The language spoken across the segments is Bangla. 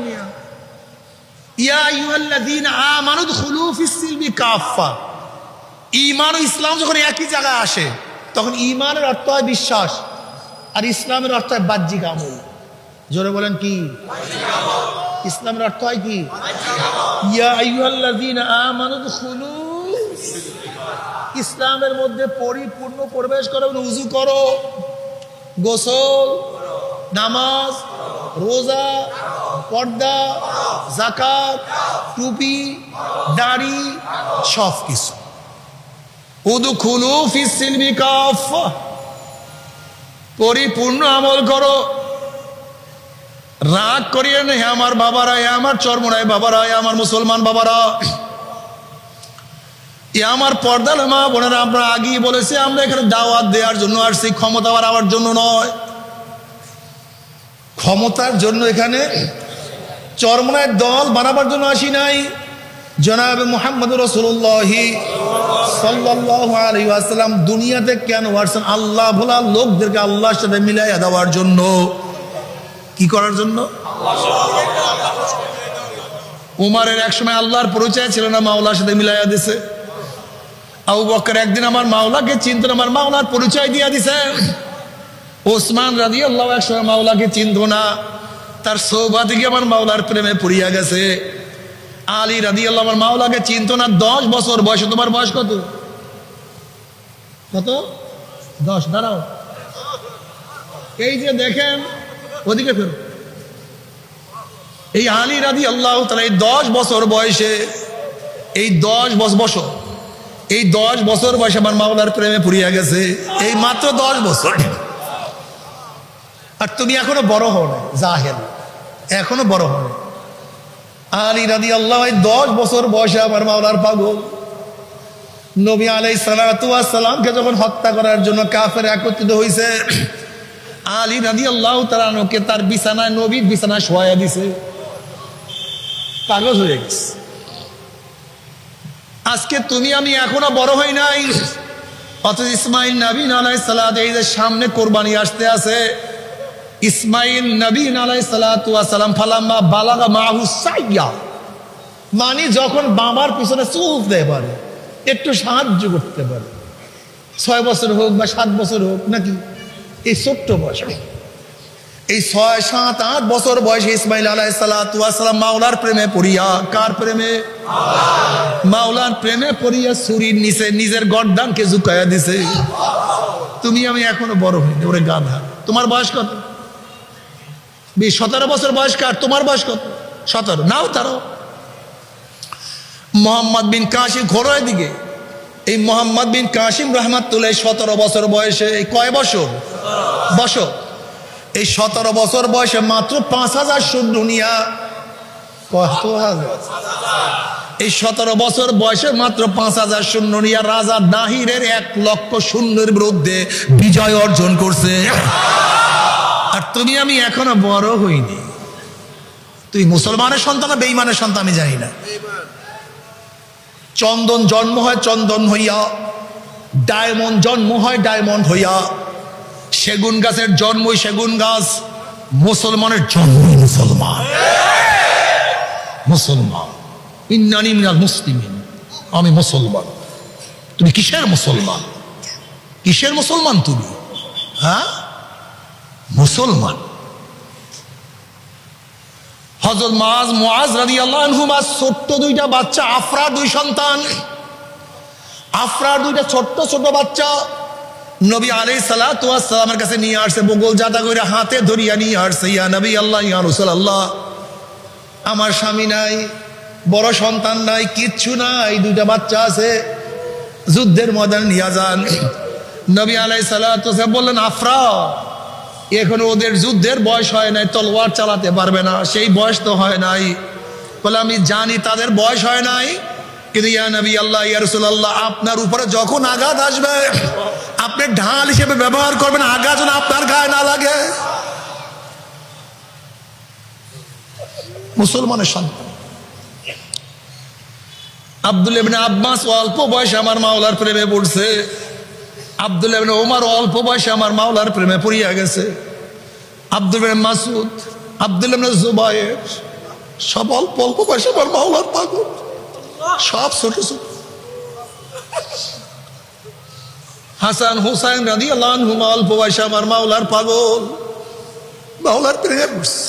মিয়া ইয়া আইয়ুহাল্লাযীনা আমানু দুখুলু ফিস সিলমি কাফা। ঈমান ও ইসলাম যখন একই জায়গায় আসে তখন ঈমানের অর্থ হয় বিশ্বাস আর ইসলামের অর্থ হয় বাহ্যিক আমল। জোরে বলেন কি? ইসলামের অর্থ হয় কি? ইয়া আইয়ুহাল্লাযীনা আমানু দুখুলু, ইসলামের মধ্যে পরিপূর্ণ প্রবেশ করো, উযু করো, গোসল, নামাজ, রোজা, পর্দা, যাকাত, টুপি, দাড়ি, সব কিছু। উদখুলু ফিস সিলমি কাফা, পরিপূর্ণ আমল করো। রাগ করিয়ে না, হে আমার বাবারা, হে আমার চরমোনাই বাবারা, হে আমার মুসলমান বাবারা, এ আমার পর্দার মা বোনেরা, আমরা আগেই বলেছি আমরা এখানে দাওয়াত দেওয়ার জন্য আসছি, ক্ষমতা বাড়াবার জন্য নয়। ক্ষমতার জন্য এখানে চরমোনায় দল বানাবার জন্য আসি নাই। জনাবে মুহাম্মদ রাসূলুল্লাহ সাল্লাল্লাহু আলাইহি ওয়াসাল্লাম দুনিয়াতে কেন আসছেন? আল্লাহ ভোলা লোকদেরকে আল্লাহর সাথে মিলাইয়া দেওয়ার জন্য। কি করার জন্য? উমারের এক সময় আল্লাহর পরিচয় ছিল না, মাওলার সাথে মিলাইয়া দিছে। আবু বকর একদিন আমার মাওলাকে চিনত না, আমার মাওলার পরিচয় দিয়া দিছে। ওসমান রাদিয়াল্লাহু এক সময় মাওলাকে চিনত না, তার সোহবতে গিয়ে আমার মাওলার প্রেমে পড়িয়া গেছে। আলী রাদিয়াল্লাহু আমার মাওলাকে চিনত না, 10 বছর বয়সে। তোমার বয়স কত? কত? 10। দাঁড়াও, এই যে দেখেন, ওদিকে ফেরো। এই আলী রাদিয়াল্লাহু তাআলা এই 10 বছর বয়সে, এই 10 বছর, এই 10 বছর বয়সে আমার মাওলার প্রেমে পড়িয়া গেছে। এই মাত্র 10 বছর। আর তুমি এখনো বড় হও না, জাহেল, এখনো বড় হও না। আলী রাদিয়াল্লাহু এই 10 বছর বয়সে আমার মাওলার পাগল। নবী আলাইহিস সালাতু ওয়াস সালামকে যখন হত্যা করার জন্য কাফের একত্রিত হইছে, আলী রাদিয়াল্লাহু তাআলা আনহুকে তার বিছানায়, নবীর বিছানায় শোয়া দিছে। পাগল হয়ে গেছে। আজকে তুমি আমি এখনো বড় হই নাই, অথচ ইসমাইল নবী আলাইহিস সালাত, এই যে সামনে কোরবানি আসতে আছে, ইসমাইল নবী আলাইহিস সালাতু ওয়াস সালাম ফালাম্মা বালাগা মাহু সাইয়া, মানে যখন বাবার পিছনে চুপ দেয় পারে, একটু সাহায্য করতে পারে, 6 বছর হোক বা 7 বছর হোক, নাকি এই ছোট্ট বয়স, এই 6, 7, 8 বছর বয়সে ইসমাইল আলাইহিস সালাতু ওয়াস সালাম মাওলার প্রেমে পড়িয়া, কার প্রেমে? মাওলার প্রেমে পড়িয়া ছুরির নিচে নিজের গর্দানকে ঝুঁকাইয়া দিছে। তুমি আমি এখনো বড় হইনি, ওরে গাধা। তোমার বয়স কত? 17 বছর বয়স কার? তোমার বয়স কত? 17। নাও তারও। মোহাম্মদ বিন কাসিম, ঘোরো এদিকে। এই মোহাম্মদ বিন কাসিম রাহমাতুল্লাহ 17 বছর বয়সে, কয় বছর? বছর। এই 17 বছর বয়সে মাত্র 5000 সৈন্য নিয়া, কত হাজার? এই 17 বছর বয়সে মাত্র 5000 সৈন্য নিয়া রাজা দাহিরের 1 লক্ষ সৈন্যের বিরুদ্ধে বিজয় অর্জন করছে। আর তুমি আমি এখনো বড় হইনি। তুই মুসলমানের সন্তান না বেঈমানের সন্তান আমি জানি না। চন্দন জন্ম হয় চন্দন হইয়া, ডায়মন্ড জন্ম হয় ডায়মন্ড হইয়া, সেগুন গাছের জন্মই সেগুন গাছ, মুসলমানের জন্মই মুসলমান। মুসলমান, ইন্নানি মিনাল মুসলিমিন, আমি মুসলমান। তুমি কিসের মুসলমান? কিসের মুসলমান তুমি? হ্যাঁ, মুসলমান। হযরত মুআজ রাদিয়াল্লাহু আনহু, ছোট্ট 2টা বাচ্চা, আফরা 2 সন্তান, আফরার 2টা ছোট্ট ছোট বাচ্চা নবী আলাইহিস সালাতু ওয়াস সালামের কাছে নিয়ে আসছে, বগল জাদা করে হাতে ধরিয়া নিয়ে আসছে। ইয়া নবী আল্লাহ, ইয়া রাসূলুল্লাহ, আমার স্বামী নাই, বড় সন্তান নাই, কিচ্ছু নাই, 2টা বাচ্চা আছে, যুদ্ধের ময়দানে নিয়ে যান। নবী আলাইহিস সালাতু ওয়াস সালাম বললেন, আফরা, এখন ওদের যুদ্ধের বয়স হয় নাই, তলোয়ার চালাতে পারবে না, সেই বয়স তো হয় নাই। বলে, আমি জানি তাদের বয়স হয় নাই, কিন্তু ইয়া নবী আল্লাহ, ইয়া রাসূলুল্লাহ, আপনার উপরে যখন আঘাত আসবে আপনি ঢাল হিসেবে ব্যবহার করবেন, আঘাত যেন আপনার গায়ে না লাগে। মুসলমানের সন্তান। আব্দুল্লাহ ইবনে আব্বাস অল্প বয়সে আমার মাওলার প্রেমে পড়ছে। আব্দুল্লাহ ইবনে ওমর অল্প বয়সে আমার মাওলার প্রেমে পড়িয়া গেছে। আব্দুল্লাহ ইবনে মাসউদ, আব্দুল্লাহ ইবনে জুবায়ের, সব অল্প অল্প পয়সা আমার মাওলার পাগল, সব ছোট ছোট। হাসান হুসাইন রাদিয়াল্লাহু আনহুমা অল্প পয়সা আমার মাওলার পাগল, মাওলার প্রেমে পড়ছে।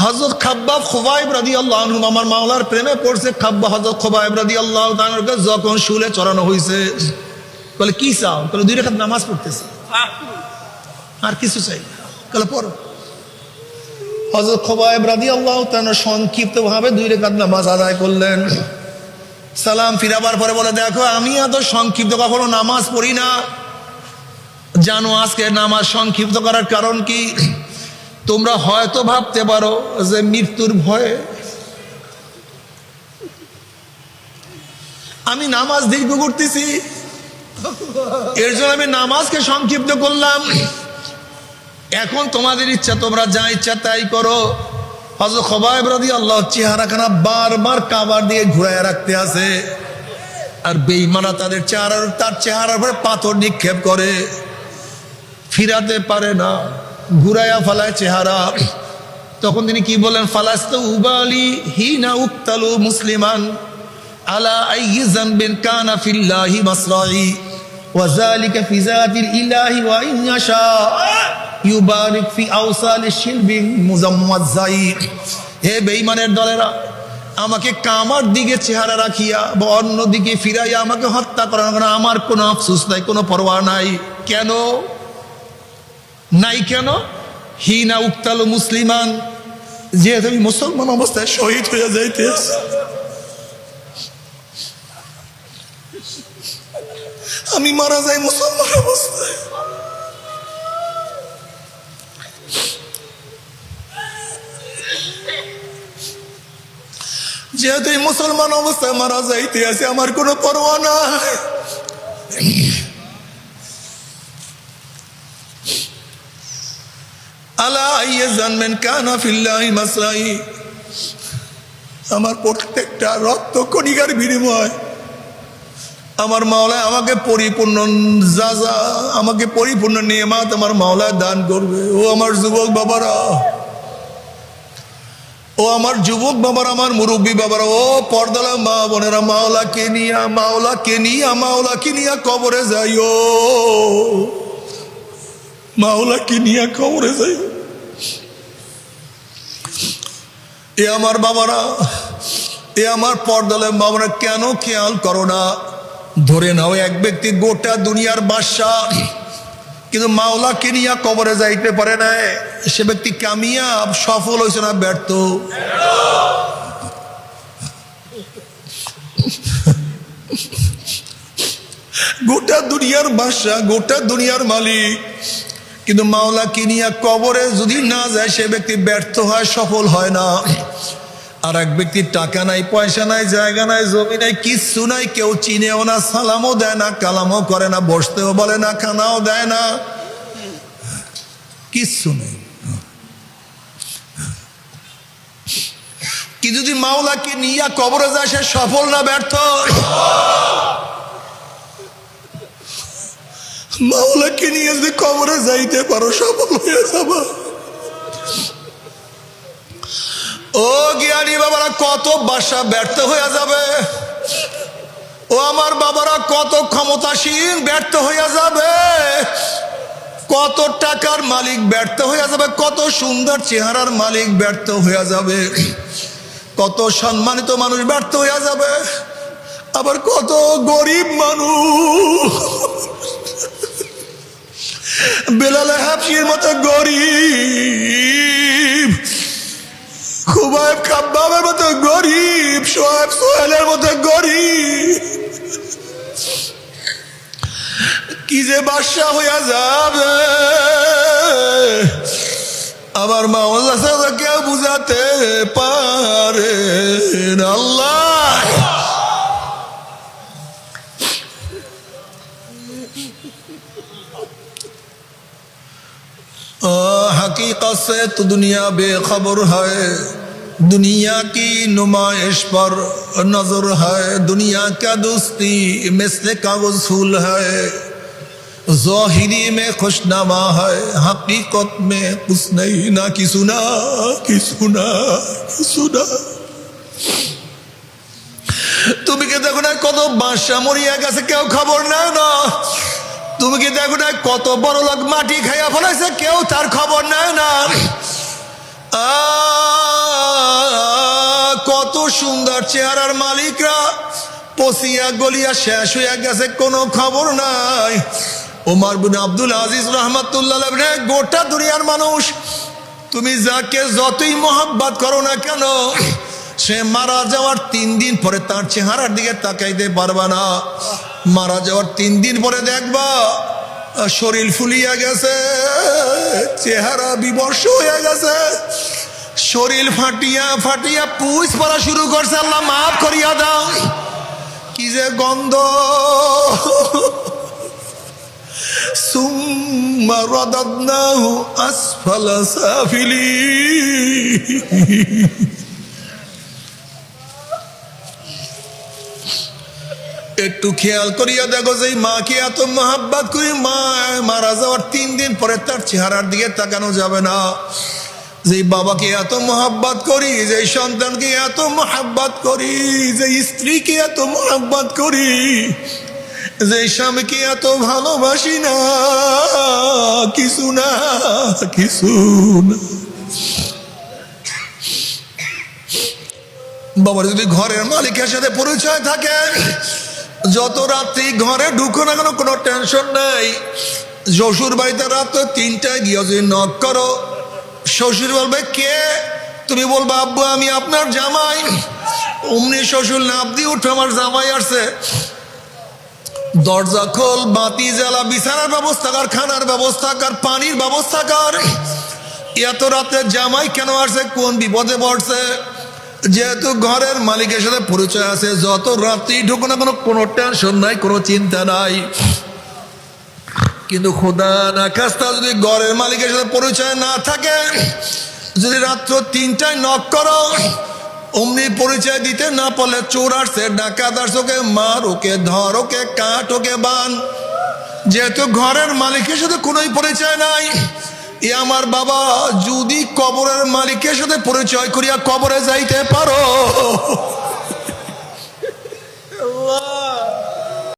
হযরত খাব্বাব খুবাইব রাদিয়াল্লাহু আনহু আমার মাওলার প্রেমে পড়ছে। হযরত খুবাইব রাদিয়াল্লাহু তাআলাকে যখন শুলে চড়ানো হয়েছে, বলে কি চাও? বলে 2 রাকাত নামাজ পড়তেছে, আর কিছু চাই না। বলে পড়ো। হযরত খুবাইব রাদিয়াল্লাহু তাআলা সংক্ষিপ্ত ভাবে 2 রাকাত নামাজ আদায় করলেন। সালাম ফিরাবার পরে বলে, দেখো আমি এত সংক্ষিপ্ত কখনো নামাজ পড়ি না, জানো আজকে নামাজ সংক্ষিপ্ত করার কারণ কি? তোমরা হয়তো ভাবতে পারো যে মৃত্যুর ভয়ে আমি নামাজ দীর্ঘ করতেছি, এর জন্য আমি নামাজকে সংক্ষিপ্ত করলাম। এখন তোমাদের ইচ্ছা, তোমরা যা ইচ্ছা তাই করো। হযরত খুবাইব রাদিয়াল্লাহু চেহারাখানা বারবার কাবার দিয়ে ঘুরায় রাখতে আছে, আর বেঈমানরা তার চেহারার উপরে পাথর নিক্ষেপ করে, ফিরাতে পারে না, ঘুরাইয়া ফালায় চেহারা। তখন তিনি কি বলেন? ফালাস্তু উবালি হিনা উক্তালু মুসলিমান আলা আইয়ি যামবিন কানা ফিল্লাহি মাসরাই ওয়া যালিকা ফি যাতিল ইলাহি ওয়া ইন ইয়াশা ইউবারিক ফি আওসালি শিলবিন মুজাম্মাজাই। হে বেঈমানের দলেরা, আমাকে কামার দিকে চেহারা রাখিয়া বা অন্য দিকে ফিরাইয়া আমাকে হত্যা করার আমার কোনো আফসোস নাই, কোনো পরোয়া নাই। কেন নাই? কেন? হিনা উক্তালু মুসলিমান, যেহেতু আমি মুসলমান অবস্থায় শহীদ হয়ে যাইতেছি, আমি মারা যাই মুসলমান অবস্থায়। যেহেতু এই মুসলমান অবস্থায় মারা যাইতে আছে, আমার কোনো পরোয়া নাই। আলা আইয়ি যামবিন কানা ফিল্লাহি মাসরাই, আমার প্রত্যেকটা রক্ত কণিকার বিনিময় আমার মাওলা আমাকে পরিপূর্ণ যাজা, আমাকে পরিপূর্ণ নিয়ামত আমার মাওলা দান করবে। ও আমার যুবক বাবারা, ও আমার যুবক বাবারা, আমার মুরব্বী বাবারা, ও পর্দালা মা বোনেরা, মাওলাকে নিয়া কবরে যাইও, মাওলাকে নিয়া কবরে যাইও। এ আমার বাবারা, এ আমার পর্দালা বাবারা, কেন খেয়াল করো না? ধরে নাও এক ব্যক্তি গোটা দুনিয়ার বাদশাহ, কিন্তু মাওলাকে নিয়া কবরে যাইতে পারে না, সে ব্যক্তি কামিয়াব, সফল হয়েছে না ব্যর্থ? গোটা দুনিয়ার বাদশাহ, গোটা দুনিয়ার মালিক, কিন্তু মাওলাকে নিয়া কবরে যদি না যায়, সে ব্যক্তি ব্যর্থ হয়, সফল হয় না। আর এক ব্যক্তির টাকা নাই, পয়সা নাই, জায়গা নাই, জমি নাই, কিচ্ছু নাই, কেউ চিনেও না, সালামও দেয় না, কালামও করে না, বসতেও বলে না, খানাও দেয় না, কিচ্ছু নেই। কি যদি মাওলাকে নিয়ে কবরে যায়, সে সফল না ব্যর্থ? মাওলাকে নিয়ে যদি কবরে যাইতে পারো, সফল হয়ে যাবা। ও জ্ঞানী বাবারা, কত বাসা ব্যর্থ হয়ে যাবে। ও আমার বাবারা, কত ক্ষমতাসীন ব্যর্থ হয়ে যাবে, কত টাকার মালিক ব্যর্থ হয়ে যাবে, কত সুন্দর চেহারার মালিক ব্যর্থ হয়ে যাবে, কত সম্মানিত মানুষ ব্যর্থ হয়ে যাবে, আবার কত গরিব মানুষ, বেলাল হাবশির মতো গরিব, খুবাইব খাব্বাবের মতো গরিব, শোয়েব সোহেলের মতো গরিব, কি যে বাদশা হইয়া যাবে আমার মাওলা ছাড়া কেউ বুঝাতে পারে না। আল্লাহ हकीकत से तो दुनिया बेखबर है, दुनिया की नुमाइश पर नजर है, दुनिया का दोस्ती मिस्ल का वसूल है, ज़ाहिरी में खुशनमा है, हकीकत में कुछ नहीं, ना कि सुना कि सुना कि सुना। তুমি কি দেখো না কত বাদশা মরিয়া গেছে, কেউ খবর নেয় না? তুমি কি দেখো না কত বড় লোক মাটি খাইয়া ফেলাইছে, কেউ তার খবর নেয় না? কত সুন্দর চেহারার মালিকরা পচিয়া গলিয়া শেষ হইয়া গেছে, কোনো খবর নাই। ওমর বিন আব্দুল আজিজ রহমাতুল্লাহ আলাইহি, গোটা দুনিয়ার মানুষ তুমি যাকে যতই মহব্বত করো না কেন, সে মারা যাওয়ার 3 দিন পরে তার চেহারার দিকে তাকাইতে পারবা না। মারা যাওয়ার 3 দিন পরে দেখবা শরীর ফুলিয়া গেছে, চেহারা বিবর্ষ হয়ে গেছে, শরীর ফাটিয়া ফাটিয়া পুষ পড়া শুরু করছে। আল্লাহ মাফ করিয়া দাও, কি যে গন্ধ। সুম্মা রাদাদনাহু আসফালা সাফিলিন। একটু খেয়াল করিয়া দেখো, যে মাকে এত মহাব্বত করি, মা মারা যাওয়ার 3 দিন পরে তার চেহারার দিকে তাকানো যাবে না। যে বাবাকে এত মহাব্বত করি, যে সন্তানকে এত মহাব্বত করি, যে স্ত্রীকে এত মহাব্বত করি, যে স্বামীকে এত ভালোবাসি না, কিছু না কিছু না। বাবার যদি ঘরের মালিকের সাথে পরিচয় থাকে, যত রাত্রি ঘরে ঢুকো না কেন কোনো টেনশন নাই। শ্বশুর বাড়িতে রাত 3টায় গিয়ে যদি নক করো, শ্বশুর বলবে কে? তুমি বলবা আব্বু আমি আপনার জামাই। অমনি শ্বশুর লাফ দিয়ে উঠো, আমার জামাই আসছে। দরজা খোল, বাতি জ্বালা, বিছানার ব্যবস্থা কর, খানার ব্যবস্থা কর, পানির ব্যবস্থা কর। এত রাতে জামাই কেন আসছে, কোন বিপদে পড়ছে? যেহেতু ঘরের মালিকের সাথে পরিচয় আছে, যত রাত্রি ঢুকো না কোনো টেনশন নাই, কোনো চিন্তা নাই। কিন্তু খোদা না খাস্তা যদি ঘরের মালিকের সাথে পরিচয় না থাকে, যদি রাত্র 3টায় নক করো, অমনি পরিচয় দিতে না পারলে চোর আসছে, ডাকাত আসছে, ওকে মার, ওকে ধর, ওকে কাট, ওকে বান। যেহেতু ঘরের মালিকের সাথে কোনোই পরিচয় নাই, এ আমার বাবা যদি কবরের মালিকের সাথে পরিচয় করিয়া কবরে যাইতে পারো,